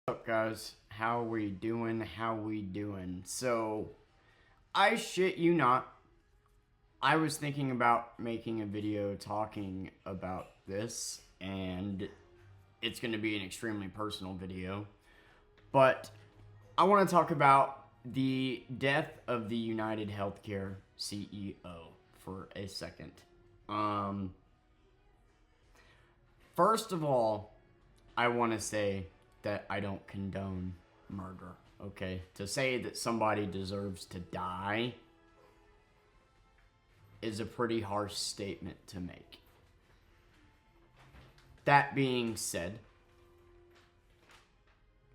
What's up, guys? How we doing? So, I shit you not, I was thinking about making a video talking about this, and it's going to be an extremely personal video, but I want to talk about the death of the United Healthcare CEO for a second. Um, First of all, I want to say that I don't condone murder, okay? To say that somebody deserves to die is a pretty harsh statement to make. That being said,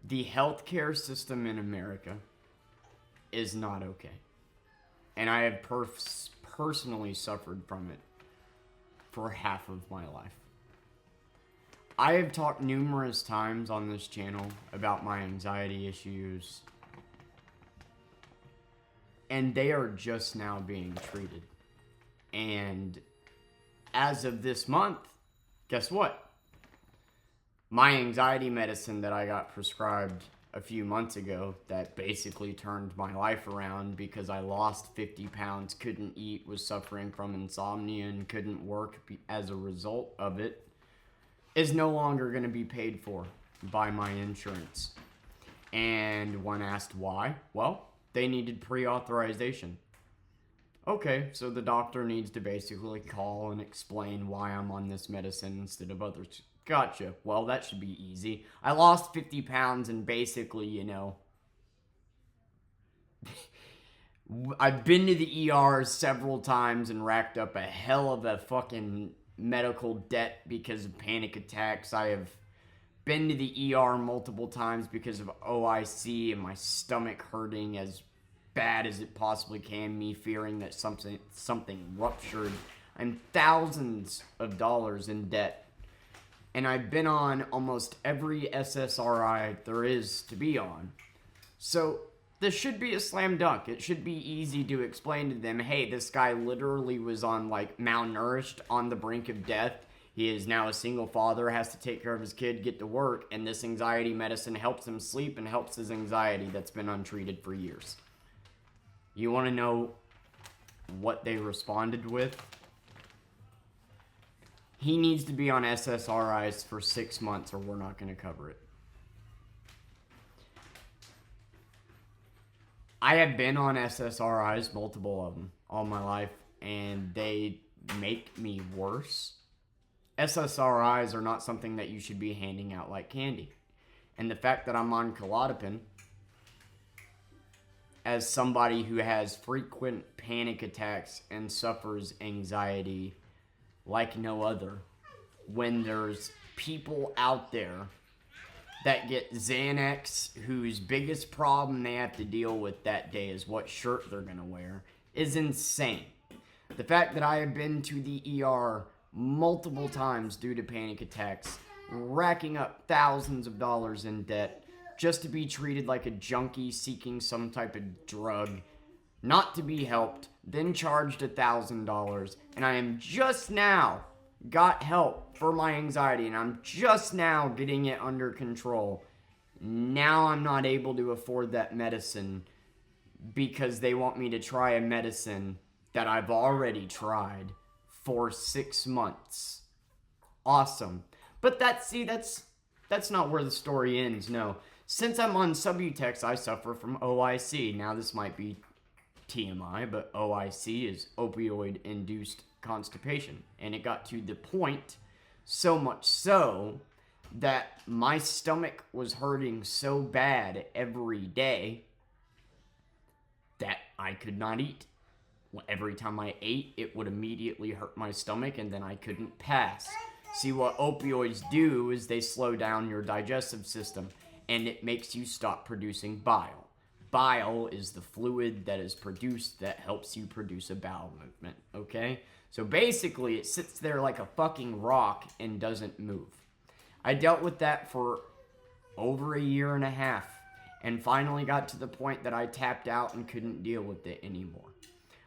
the healthcare system in America is not okay. And I have personally suffered from it for half of my life. I have talked numerous times on this channel about my anxiety issues, and they are just now being treated. And as of this month, guess what? My anxiety medicine that I got prescribed a few months ago that basically turned my life around because I lost 50 pounds, couldn't eat, was suffering from insomnia, and couldn't work as a result of it, is no longer going to be paid for by my insurance. And when asked why, well, they needed pre-authorization. Okay, so the doctor needs to basically call and explain why I'm on this medicine instead of others. Gotcha. Well, that should be easy. I lost 50 pounds and basically, I've been to the ER several times and racked up a hell of a fucking medical debt because of panic attacks. I have been to the ER multiple times because of OIC and my stomach hurting as bad as it possibly can, me fearing that something ruptured. I'm thousands of dollars in debt. And I've been on almost every SSRI there is to be on. So this should be a slam dunk. It should be easy to explain to them, hey, this guy literally was on, malnourished, on the brink of death. He is now a single father, has to take care of his kid, get to work, and this anxiety medicine helps him sleep and helps his anxiety that's been untreated for years. You want to know what they responded with? He needs to be on SSRIs for 6 months or we're not going to cover it. I have been on SSRIs, multiple of them, all my life, and they make me worse. SSRIs are not something that you should be handing out like candy. And the fact that I'm on Klonopin, as somebody who has frequent panic attacks and suffers anxiety like no other, when there's people out there that get Xanax, whose biggest problem they have to deal with that day is what shirt they're going to wear, is insane. The fact that I have been to the ER multiple times due to panic attacks, racking up thousands of dollars in debt, just to be treated like a junkie seeking some type of drug, not to be helped, then charged $1,000, and I am just now got help for my anxiety, and I'm just now getting it under control. Now I'm not able to afford that medicine because they want me to try a medicine that I've already tried for 6 months. Awesome. But that's not where the story ends, no. Since I'm on Subutex, I suffer from OIC. Now this might be TMI, but OIC is opioid-induced constipation. And it got to the point, so much so, that my stomach was hurting so bad every day that I could not eat. Every time I ate, it would immediately hurt my stomach, and then I couldn't pass. See, what opioids do is they slow down your digestive system, and it makes you stop producing bile. Bile is the fluid that is produced that helps you produce a bowel movement, okay? So basically, it sits there like a fucking rock and doesn't move. I dealt with that for over a year and a half, and finally got to the point that I tapped out and couldn't deal with it anymore.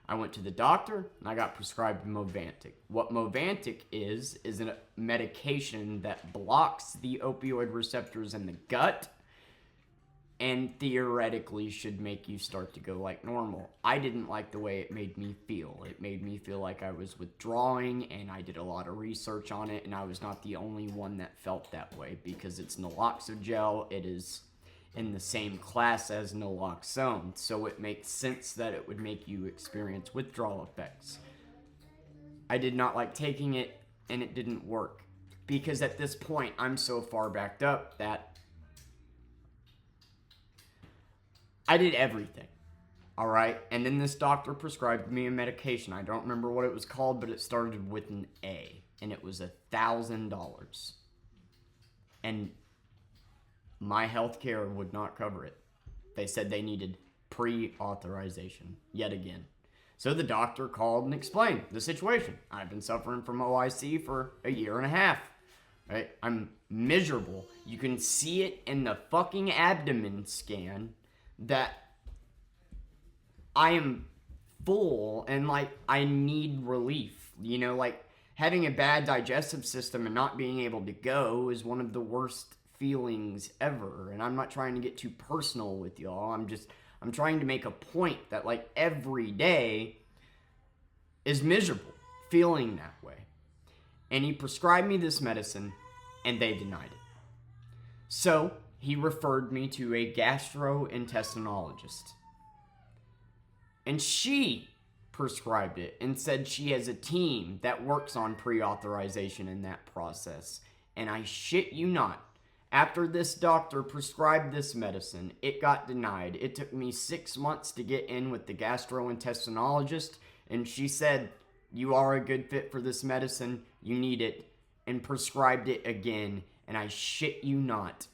I went to the doctor, and I got prescribed Movantik. What Movantik is a medication that blocks the opioid receptors in the gut and theoretically should make you start to go like normal. I didn't like the way it made me feel. It made me feel like I was withdrawing, and I did a lot of research on it, and I was not the only one that felt that way because it's naloxone gel. It is in the same class as naloxone, so it makes sense that it would make you experience withdrawal effects. I did not like taking it, and it didn't work because at this point I'm so far backed up that I did everything, all right? And then this doctor prescribed me a medication. I don't remember what it was called, but it started with an A, and it was $1,000. And my health care would not cover it. They said they needed pre-authorization, yet again. So the doctor called and explained the situation. I've been suffering from OIC for a year and a half, right? I'm miserable. You can see it in the fucking abdomen scan that I am full and like I need relief. You know, like having a bad digestive system and not being able to go is one of the worst feelings ever. And I'm not trying to get too personal with y'all. I'm trying to make a point that like every day is miserable feeling that way. And he prescribed me this medicine and they denied it. So he referred me to a gastrointestinologist. And she prescribed it and said she has a team that works on pre-authorization in that process. And I shit you not, after this doctor prescribed this medicine, it got denied. It took me 6 months to get in with the gastrointestinologist, and she said, you are a good fit for this medicine, you need it, and prescribed it again. And I shit you not,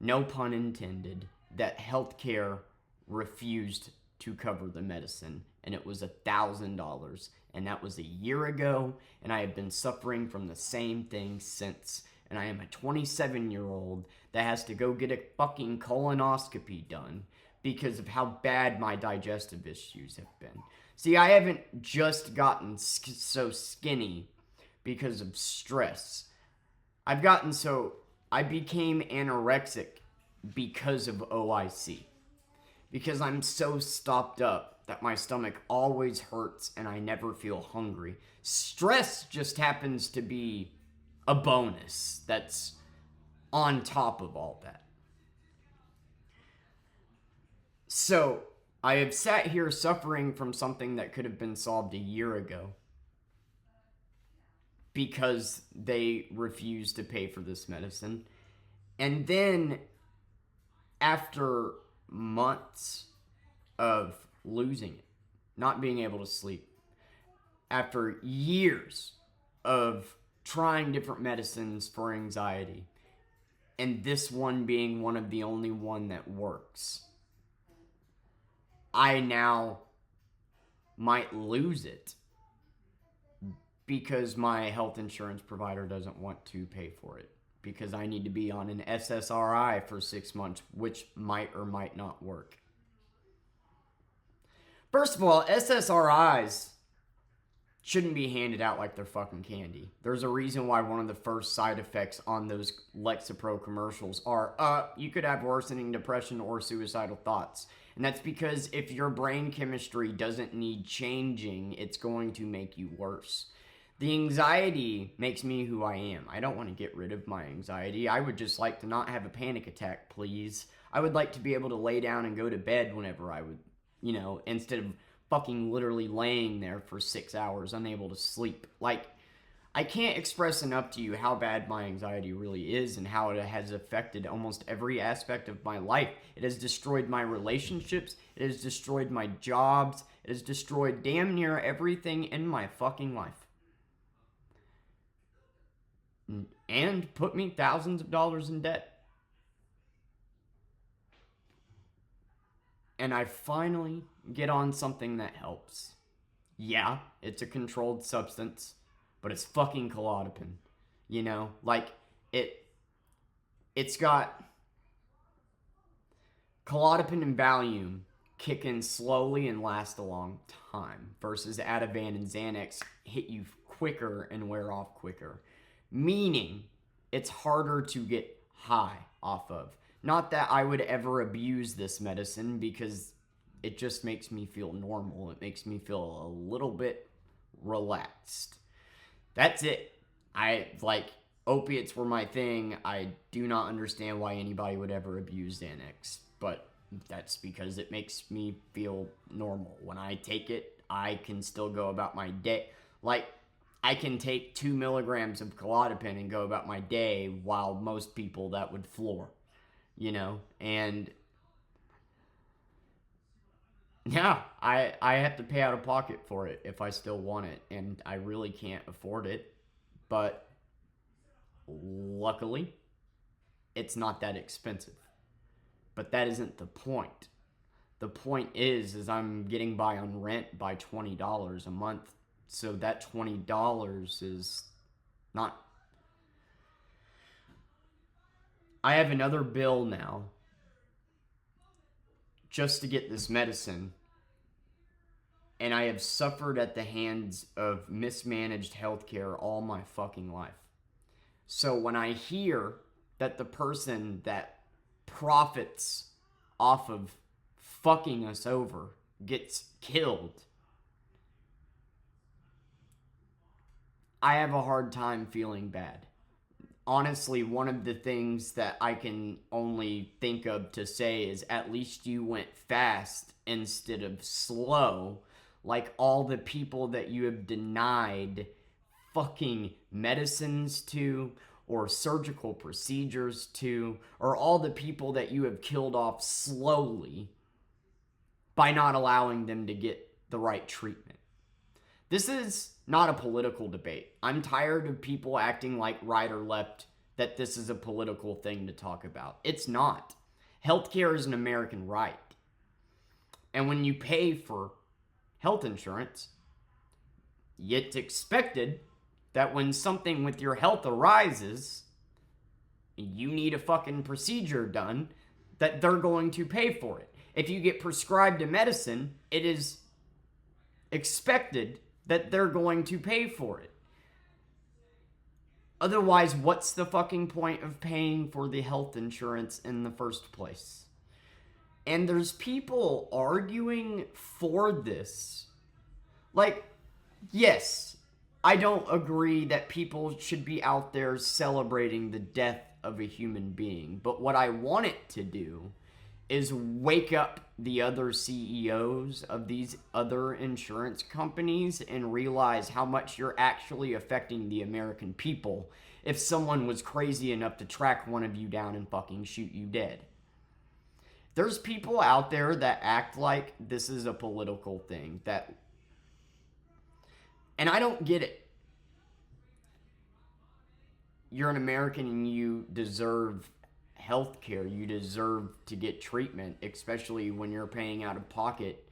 no pun intended, that healthcare refused to cover the medicine, and it was $1,000, and that was a year ago, and I have been suffering from the same thing since. And I am a 27-year-old that has to go get a fucking colonoscopy done because of how bad my digestive issues have been. See, I haven't just gotten so skinny because of stress. I became anorexic because of OIC. Because I'm so stopped up that my stomach always hurts and I never feel hungry. Stress just happens to be a bonus that's on top of all that. So, I have sat here suffering from something that could have been solved a year ago because they refused to pay for this medicine. And then, after months of losing it, not being able to sleep, after years of trying different medicines for anxiety, and this one being one of the only one that works, I now might lose it because my health insurance provider doesn't want to pay for it, because I need to be on an SSRI for 6 months, which might or might not work. First of all, SSRIs shouldn't be handed out like they're fucking candy. There's a reason why one of the first side effects on those Lexapro commercials are, you could have worsening depression or suicidal thoughts. And that's because if your brain chemistry doesn't need changing, it's going to make you worse. The anxiety makes me who I am. I don't want to get rid of my anxiety. I would just like to not have a panic attack, please. I would like to be able to lay down and go to bed whenever I would, instead of fucking literally laying there for 6 hours unable to sleep. Like, I can't express enough to you how bad my anxiety really is and how it has affected almost every aspect of my life. It has destroyed my relationships. It has destroyed my jobs. It has destroyed damn near everything in my fucking life. And put me thousands of dollars in debt. And I finally get on something that helps. Yeah, it's a controlled substance, but it's fucking Klonopin. It's got Klonopin and Valium kick in slowly and last a long time, versus Ativan and Xanax hit you quicker and wear off quicker. Meaning, it's harder to get high off of. Not that I would ever abuse this medicine, because it just makes me feel normal. It makes me feel a little bit relaxed. That's it. Opiates were my thing. I do not understand why anybody would ever abuse Xanax, but that's because it makes me feel normal. When I take it, I can still go about my day. Like, I can take 2 milligrams of Klonopin and go about my day, while most people that would floor, and yeah, I have to pay out of pocket for it if I still want it, and I really can't afford it, but luckily, it's not that expensive. But that isn't the point. The point is I'm getting by on rent by $20 a month. So that $20 is not... I have another bill now just to get this medicine. And I have suffered at the hands of mismanaged healthcare all my fucking life. So when I hear that the person that profits off of fucking us over gets killed, I have a hard time feeling bad. Honestly, one of the things that I can only think of to say is, at least you went fast instead of slow, like all the people that you have denied fucking medicines to, or surgical procedures to, or all the people that you have killed off slowly by not allowing them to get the right treatment. This is not a political debate. I'm tired of people acting like right or left, that this is a political thing to talk about. It's not. Healthcare is an American right. And when you pay for health insurance, it's expected that when something with your health arises, you need a fucking procedure done, that they're going to pay for it. If you get prescribed a medicine, it is expected that they're going to pay for it. Otherwise, what's the fucking point of paying for the health insurance in the first place? And there's people arguing for this. Like, yes, I don't agree that people should be out there celebrating the death of a human being. But what I want it to do is wake up the other CEOs of these other insurance companies and realize how much you're actually affecting the American people if someone was crazy enough to track one of you down and fucking shoot you dead. There's people out there that act like this is a political thing, and I don't get it. You're an American and you deserve health care. You deserve to get treatment, especially when you're paying out of pocket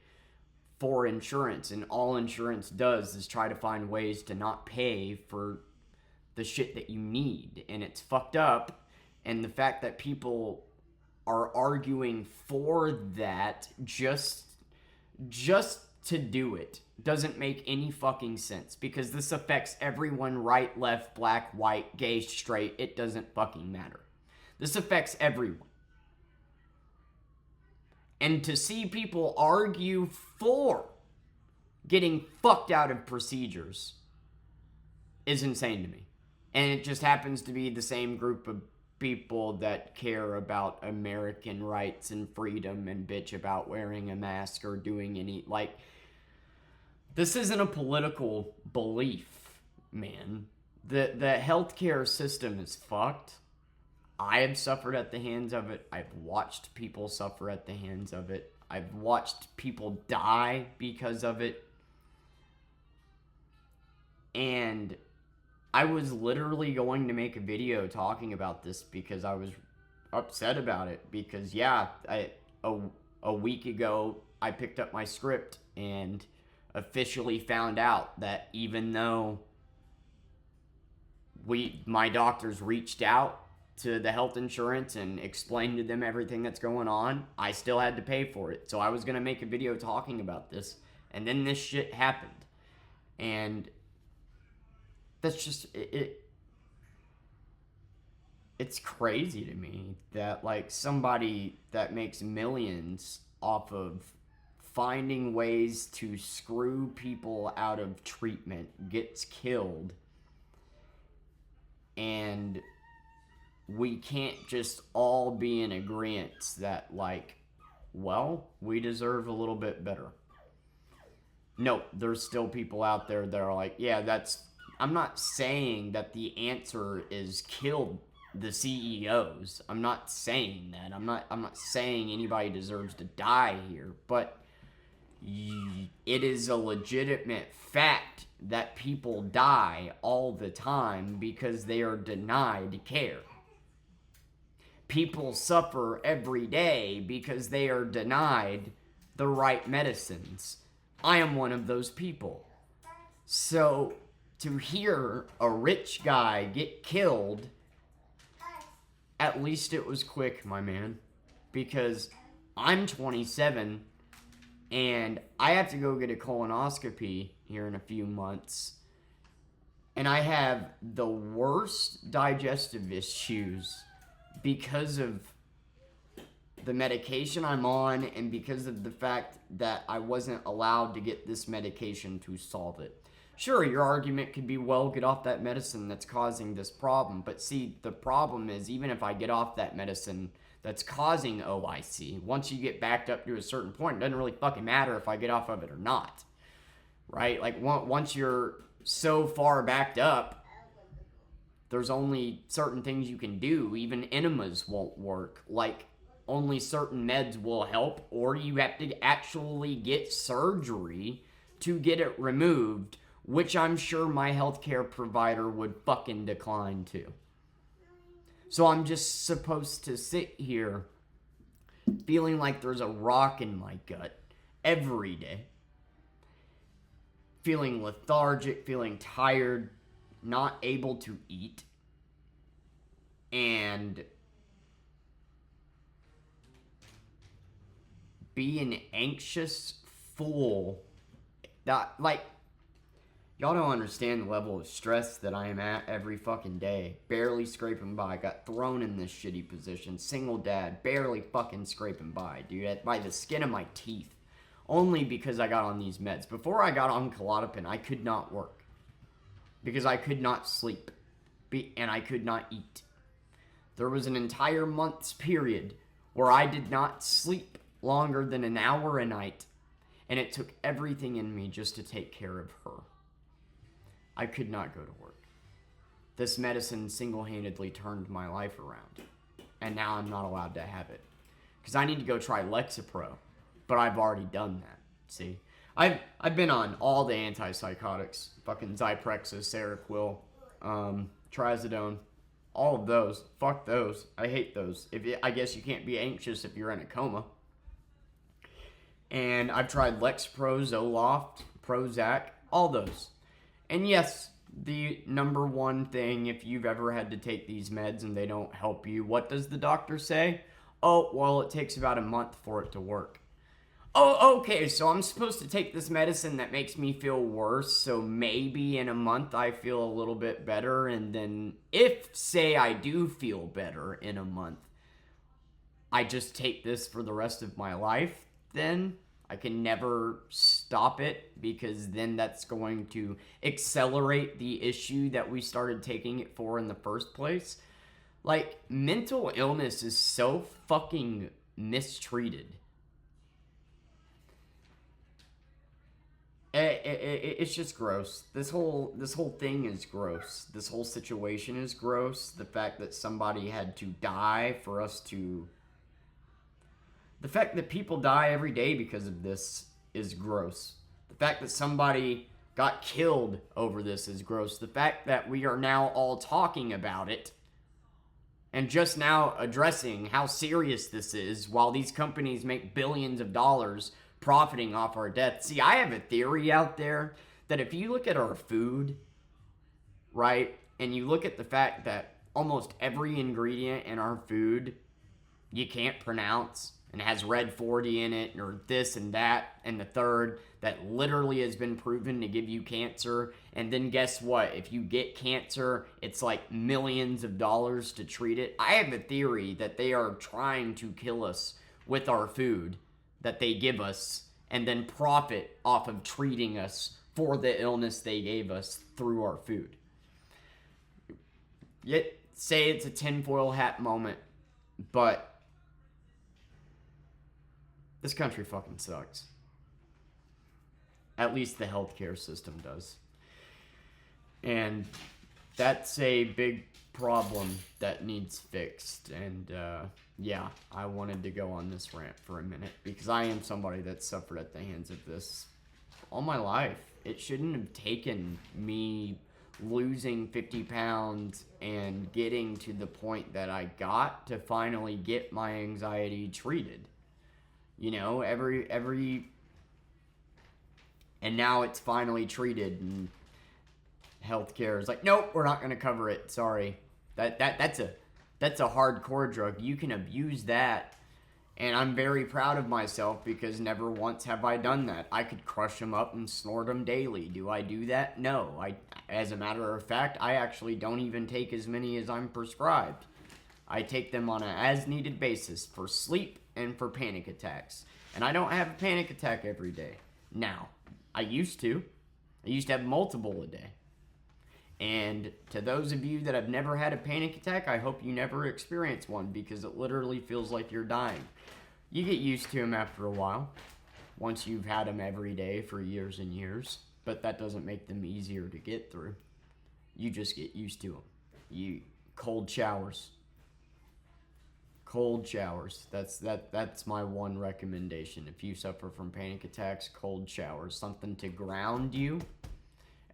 for insurance. And all insurance does is try to find ways to not pay for the shit that you need. And it's fucked up. And the fact that people are arguing for that just to do it doesn't make any fucking sense, because this affects everyone, right, left, black, white, gay, straight. It doesn't fucking matter. This affects everyone. And to see people argue for getting fucked out of procedures is insane to me. And it just happens to be the same group of people that care about American rights and freedom and bitch about wearing a mask or doing any, like, this isn't a political belief, man. The healthcare system is fucked. I have suffered at the hands of it. I've watched people suffer at the hands of it. I've watched people die because of it. And I was literally going to make a video talking about this because I was upset about it. Because, yeah, a week ago, I picked up my script and officially found out that even though my doctors reached out to the health insurance and explained to them everything that's going on, I still had to pay for it. So I was going to make a video talking about this, and then this shit happened. And that's just it. it's crazy to me that like somebody that makes millions off of finding ways to screw people out of treatment gets killed, and we can't just all be in agreement that like, well, we deserve a little bit better. No, there's still people out there that are like, yeah, that's, I'm not saying that the answer is kill the CEOs. I'm not saying that. I'm not saying anybody deserves to die here, but it is a legitimate fact that people die all the time because they are denied care. People suffer every day because they are denied the right medicines. I am one of those people. So to hear a rich guy get killed, at least it was quick, my man. Because I'm 27 and I have to go get a colonoscopy here in a few months. And I have the worst digestive issues because of the medication I'm on and because of the fact that I wasn't allowed to get this medication to solve it. Sure, your argument could be, well, get off that medicine that's causing this problem. But see, the problem is, even if I get off that medicine that's causing OIC, once you get backed up to a certain point, it doesn't really fucking matter if I get off of it or not. Right? Like, once you're so far backed up, there's only certain things you can do. Even enemas won't work. Like, only certain meds will help, or you have to actually get surgery to get it removed, which I'm sure my healthcare provider would fucking decline to. So I'm just supposed to sit here feeling like there's a rock in my gut every day. Feeling lethargic, feeling tired, not able to eat, and be an anxious fool that, like, y'all don't understand the level of stress that I am at every fucking day. Barely scraping by. Got thrown in this shitty position. Single dad. Barely fucking scraping by, dude. By the skin of my teeth. Only because I got on these meds. Before I got on Klonopin, I could not work. Because I could not sleep. And I could not eat. There was an entire month's period where I did not sleep longer than an hour a night. And it took everything in me just to take care of her. I could not go to work. This medicine single-handedly turned my life around. And now I'm not allowed to have it. Because I need to go try Lexapro. But I've already done that. See? I've been on all the antipsychotics. Fucking Zyprexa, Seroquel, Trazodone. All of those. Fuck those. I hate those. I guess you can't be anxious if you're in a coma. And I've tried Lexapro, Zoloft, Prozac. All those. And yes, the number one thing, if you've ever had to take these meds and they don't help you, what does the doctor say? Oh, well, it takes about a month for it to work. Oh, okay, so I'm supposed to take this medicine that makes me feel worse, so maybe in a month I feel a little bit better, and then if, say, I do feel better in a month, I just take this for the rest of my life, then I can never stop it, because then that's going to accelerate the issue that we started taking it for in the first place. Like, mental illness is so fucking mistreated. It's just gross. This whole thing is gross. This whole situation is gross. The fact that somebody had to die for us to... The fact that people die every day because of this is gross. The fact that somebody got killed over this is gross. The fact that we are now all talking about it and just now addressing how serious this is while these companies make billions of dollars profiting off our death. See, I have a theory out there that if you look at our food, right, and you look at the fact that almost every ingredient in our food you can't pronounce, and has red 40 in it, or this and that and the third, that literally has been proven to give you cancer. And then guess what? If you get cancer, it's like millions of dollars to treat it. I have a theory that they are trying to kill us with our food that they give us and then profit off of treating us for the illness they gave us through our food. Yet, say it's a tinfoil hat moment, but this country fucking sucks. At least the healthcare system does. And that's a big problem that needs fixed. And yeah, I wanted to go on this rant for a minute because I am somebody that suffered at the hands of this all my life. It shouldn't have taken me losing 50 pounds and getting to the point that I got to finally get my anxiety treated. You know, and now it's finally treated, and healthcare is like, nope, we're not going to cover it. Sorry. That's a hardcore drug. You can abuse that. And I'm very proud of myself because never once have I done that. I could crush them up and snort them daily. Do I do that? No. As a matter of fact, I actually don't even take as many as I'm prescribed. I take them on an as-needed basis for sleep and for panic attacks. And I don't have a panic attack every day. Now, I used to. I used to have multiple a day. And to those of you that have never had a panic attack, I hope you never experience one because it literally feels like you're dying. You get used to them after a while, once you've had them every day for years and years, but that doesn't make them easier to get through. You just get used to them. Cold showers. Cold showers. That's my one recommendation. If you suffer from panic attacks, cold showers. Something to ground you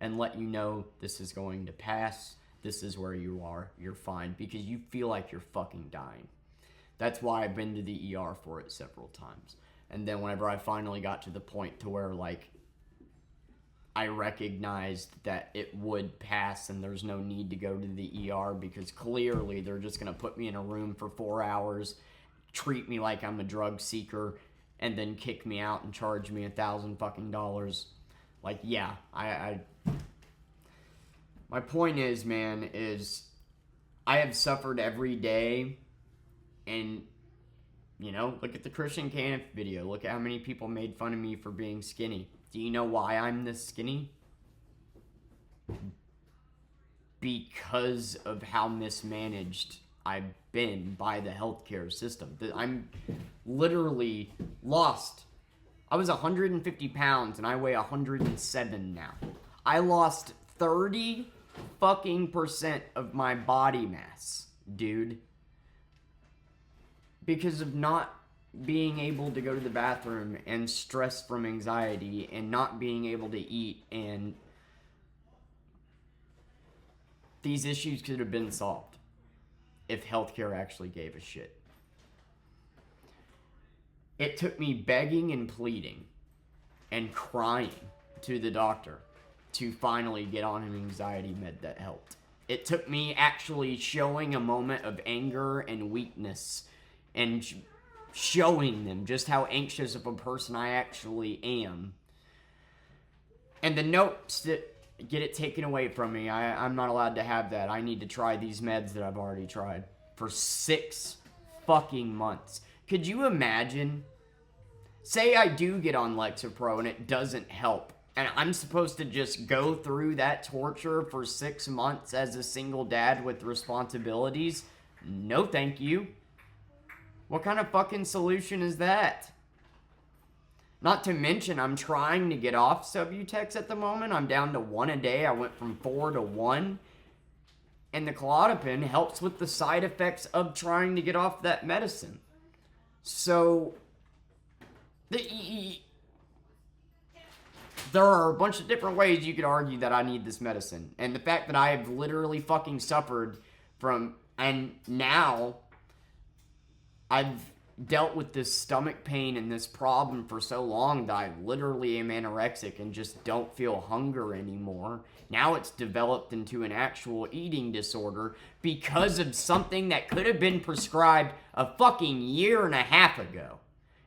and let you know this is going to pass. This is where you are. You're fine. Because you feel like you're fucking dying. That's why I've been to the ER for it several times. And then whenever I finally got to the point to where, like, I recognized that it would pass and there's no need to go to the ER because clearly they're just going to put me in a room for 4 hours, treat me like I'm a drug seeker, and then kick me out and charge me $1,000 fucking dollars. Like, yeah, my point is, man, is I have suffered every day, and, you know, look at the Christian Caniff video. Look at how many people made fun of me for being skinny. Do you know why I'm this skinny? Because of how mismanaged I've been by the healthcare system. I'm literally lost. I was 150 pounds and I weigh 107 now. I lost 30 fucking % of my body mass, dude. Because of not being able to go to the bathroom and stress from anxiety and not being able to eat, and these issues could have been solved if healthcare actually gave a shit. It took me begging and pleading and crying to the doctor to finally get on an anxiety med that helped. It took me actually showing a moment of anger and weakness and showing them just how anxious of a person I actually am. And the notes that get it taken away from me, I'm not allowed to have that. I need to try these meds that I've already tried for 6 fucking months. Could you imagine? Say I do get on Lexapro and it doesn't help, and I'm supposed to just go through that torture for 6 months as a single dad with responsibilities? No, thank you. What kind of fucking solution is that? Not to mention, I'm trying to get off Subutex at the moment. I'm down to 1 a day. I went from 4 to 1. And the Klonopin helps with the side effects of trying to get off that medicine. So, there are a bunch of different ways you could argue that I need this medicine. And the fact that I have literally fucking suffered from, and now I've dealt with this stomach pain and this problem for so long that I literally am anorexic and just don't feel hunger anymore. Now it's developed into an actual eating disorder because of something that could have been prescribed a fucking 1.5 years ago.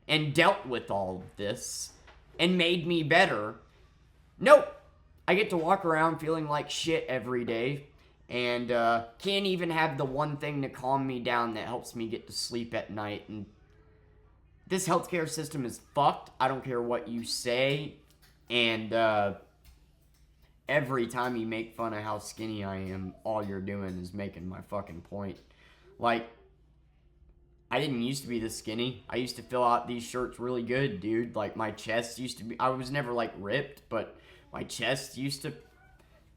and dealt with all of this and made me better. Nope. I get to walk around feeling like shit every day and can't even have the one thing to calm me down that helps me get to sleep at night. And this healthcare system is fucked. I don't care what you say. And every time you make fun of how skinny I am, all you're doing is making my fucking point. Like, I didn't used to be this skinny. I used to fill out these shirts really good, dude. Like, my chest used to be... I was never, like, ripped, but my chest used to...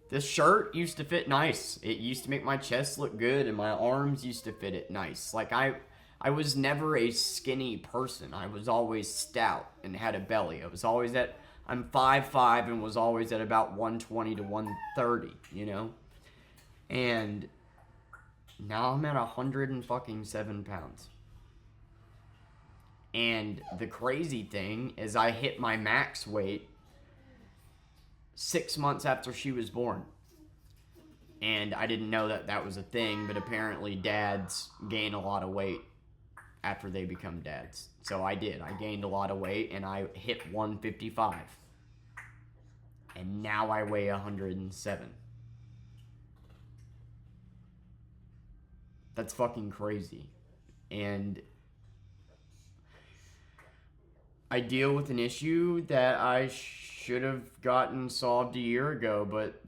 This shirt used to fit nice. It used to make my chest look good, and my arms used to fit it nice. Like, I was never a skinny person. I was always stout and had a belly. I was always at... I'm 5'5" and was always at about 120 to 130, you know? And now I'm at 107 pounds. And the crazy thing is I hit my max weight 6 months after she was born. And I didn't know that that was a thing, but apparently dads gain a lot of weight after they become dads. So I did. I gained a lot of weight and I hit 155. And now I weigh 107. That's fucking crazy. And I deal with an issue that I should have gotten solved a year ago, but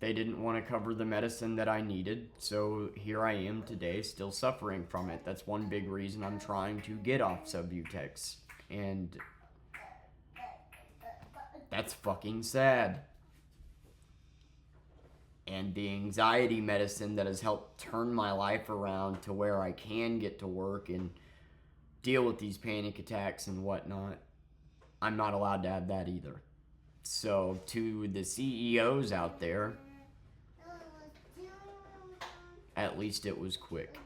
they didn't want to cover the medicine that I needed. So here I am today, still suffering from it. That's one big reason I'm trying to get off Subutex. And that's fucking sad. And the anxiety medicine that has helped turn my life around to where I can get to work and deal with these panic attacks and whatnot, I'm not allowed to have that either. So to the CEOs out there, at least it was quick.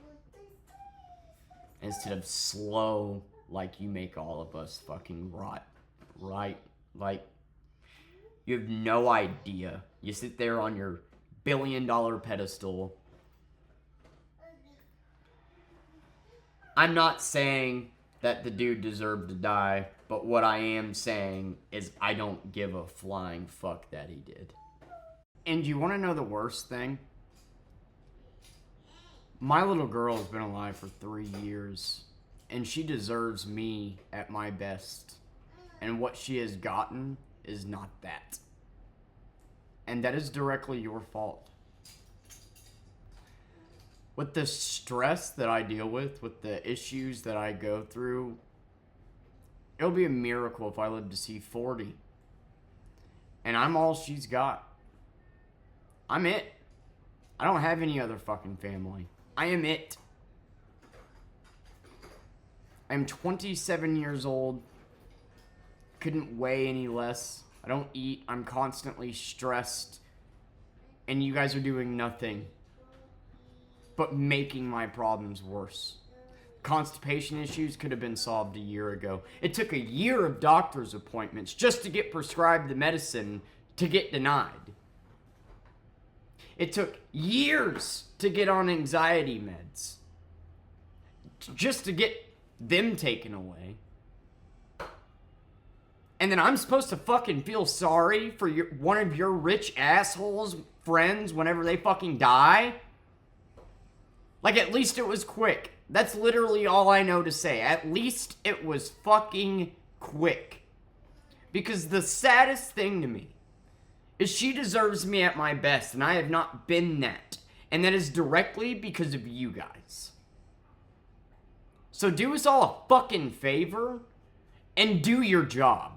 Instead of slow like you make all of us fucking rot. Right? Like, you have no idea. You sit there on your billion-dollar pedestal. I'm not saying that the dude deserved to die, but what I am saying is I don't give a flying fuck that he did. And you want to know the worst thing? My little girl has been alive for 3 years, and she deserves me at my best. And what she has gotten is not that. And that is directly your fault. With the stress that I deal with the issues that I go through, it'll be a miracle if I live to see 40. And I'm all she's got. I'm it. I don't have any other fucking family. I am it. I'm 27 years old. Couldn't weigh any less. I don't eat. I'm constantly stressed. And you guys are doing nothing but making my problems worse. Constipation issues could have been solved a year ago. It took a year of doctor's appointments just to get prescribed the medicine to get denied. It took years to get on anxiety meds just to get them taken away. And then I'm supposed to fucking feel sorry for one of your rich assholes friends whenever they fucking die? Like, at least it was quick. That's literally all I know to say. At least it was fucking quick. Because the saddest thing to me is she deserves me at my best, and I have not been that. And that is directly because of you guys. So do us all a fucking favor and do your job.